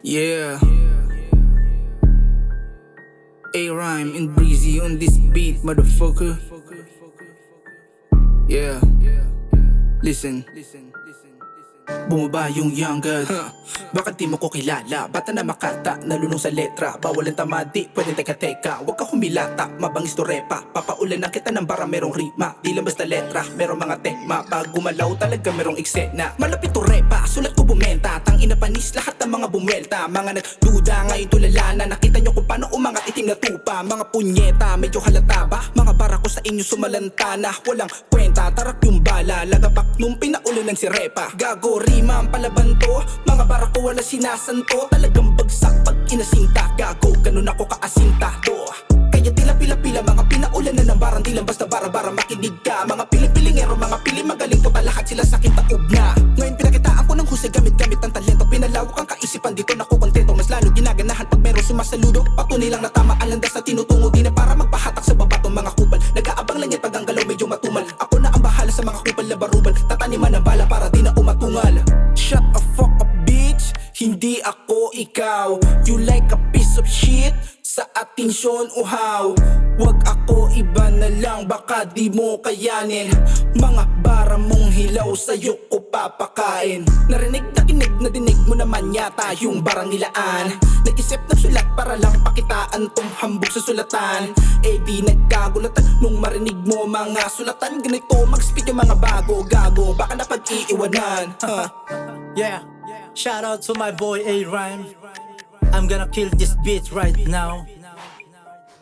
Yeah, A-Rhyme and Breezy on this beat, motherfucker. Yeah, listen. Bumaba yung young god. Bakit di mo ko kilala? Bata na makata, nalulong sa letra. Bawal ang tamadi, pwede teka-teka. Huwag ka humilata, mabangis to repa. Papaulan na kita ng bara merong rima. Di lang basta letra, merong mga tekma. Pag gumalaw talaga merong eksena. Malapit to repa, sulat ko bumenta. Tangina panis, lahat ng mga bumwelta. Mga nagduda, ngayon tulala na. Nakita nyo kung paano umangat itim na tupa. Mga punyeta, medyo halata ba? Mga bara ko sa inyo sumalanta na. Walang kwenta, tarak yung bala. Lagapak nung pinaulan ng si repa. Gago, rima ang palaban to. Mga bara ko wala sinasanto. Talagang bagsak pag inasinta. Gago, ganun ako kaasinta to. Kaya tila pila-pila mga pinaulan na ng barang. Di lang basta bara-bara makinig ka. Mga piling-pilingero, mga piling magaling po. Lahat sila sa akin taob na. Ngayon pinakitaan ko ng husay gamit-gamit ang talento. Pinalawak ang kaisipan dito naku kontento. Mas lalo ginaganahan pag meron sumasaludo. Patunay lang na tama ang landas na tinutungo. Di na para magpahatak sa baba tong mga kupal. Nag-aabang lang yan pag ang galaw medyo matumal. Ako na ang bahala sa mga kupal na barubal. Tataniman ng bala para di na umatungal. Shut a fuck up bitch, hindi ako ikaw. You like a piece of shit, sa atensyon uhaw. Wag ako, iba na lang, baka di mo kayanin. Mga bara mong hilaw, sa'yo ko papakain. Narinig na kinig na dinig mo naman yata yung barang nilaan. Nag-isip ng sulat para lang pakitaan tong hambog sa sulatan. Eh di nagkagulatan nung marinig mo mga sulatan. Ganito mag-spit yung mga bago, gago, baka napag-iiwanan. Yeah, shout out to my boy A-Rhyme. I'm gonna kill this beat right now.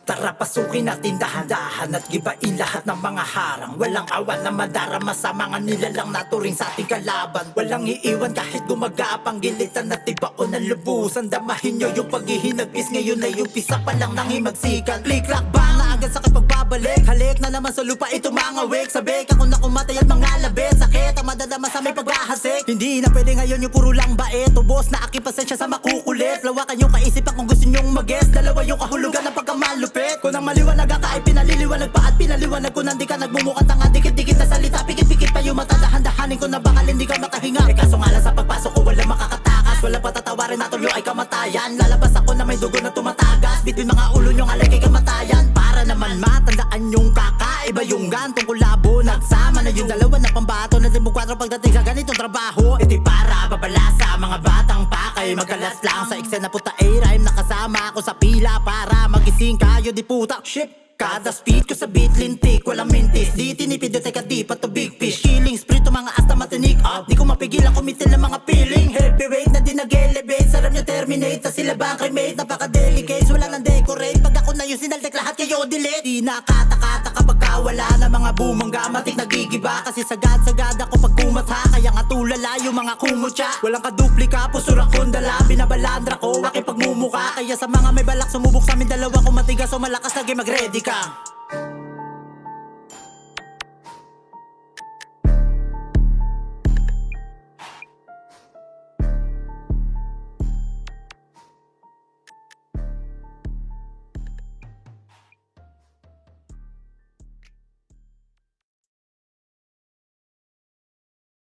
Tara pasukin natin dahan-dahan at gibain lahat ng mga harang. Walang awan na madarama sa mga nilalang naturing sa ating kalaban. Walang iiwan kahit gumagapang gilitan at ibaon ng lubusan. Damahin nyo yung paghihinagis, ngayon ay umpisa pa lang nang himagsikan. Click-clack bang na agad sakit pagbabalik. Halik na naman sa lupa ito mga wig. Sabi ka kung nakumatay at mga labit. Sakit ang madadama sa may paghahasik. Hindi na pwede ngayon yung puro lang bait. Ubos na aking pasensya sa makukulit. Lawakan yung kaisipan kung gusto nyong mag-guess. Dalawa yung kahulugan ng pagkamalupit. Kung ang maliwanag ka ay pinaliliwanag pa at pinaliwanag ko nang di ka nagmumukat ang dikit-dikit na salita. Pikit-pikit pa yung mata, dahan-dahanin ko na bakal hindi ka makahinga. Eh kaso nga lang sa pagpasok ko wala makakatakas. Wala patatawarin na tuloy ay kamatayan. Lalabas ako na may dugo na tumatagas. Bitbit mga ulo nyong alay kay kamatayan. Para naman matandaan yung kakaiba yung gantong kulabo. Nagsama na yung dalawa na pambato na 4 pagdating sa ganitong trabaho. Ito'y para babala sa mga batang pakay. Magkalas lang sa eksena puta A-Rhyme. Nakasama ako sa pila para magising kayo di puta. Shit! Kada speed ko sa beat lintik, walang mintis. Di tinipid o teka di pa to big fish. Killing spree to mga asta matinik up. Di ko mapigilan kumitil ng mga feeling. Heavyweight na di nag-elevate. Sarap nyo terminate, na sila ba ang cremate? Napaka-delicate, wala nang decorate. Pag ako na yung sinaltek lahat kayo delete. Di nakata-kata kapag wala na mga bumangga. Matik nagigiba kasi sagad-sagad ako pag kumatha. Kaya nga tulala yung mga kumutya. Walang kaduplika, pusura kundala. Binabalandra ko, aking pagmumuka. Kaya sa mga may balak sumubok sa amin dalawa kung matigas o malakas lagi mag-ready ka.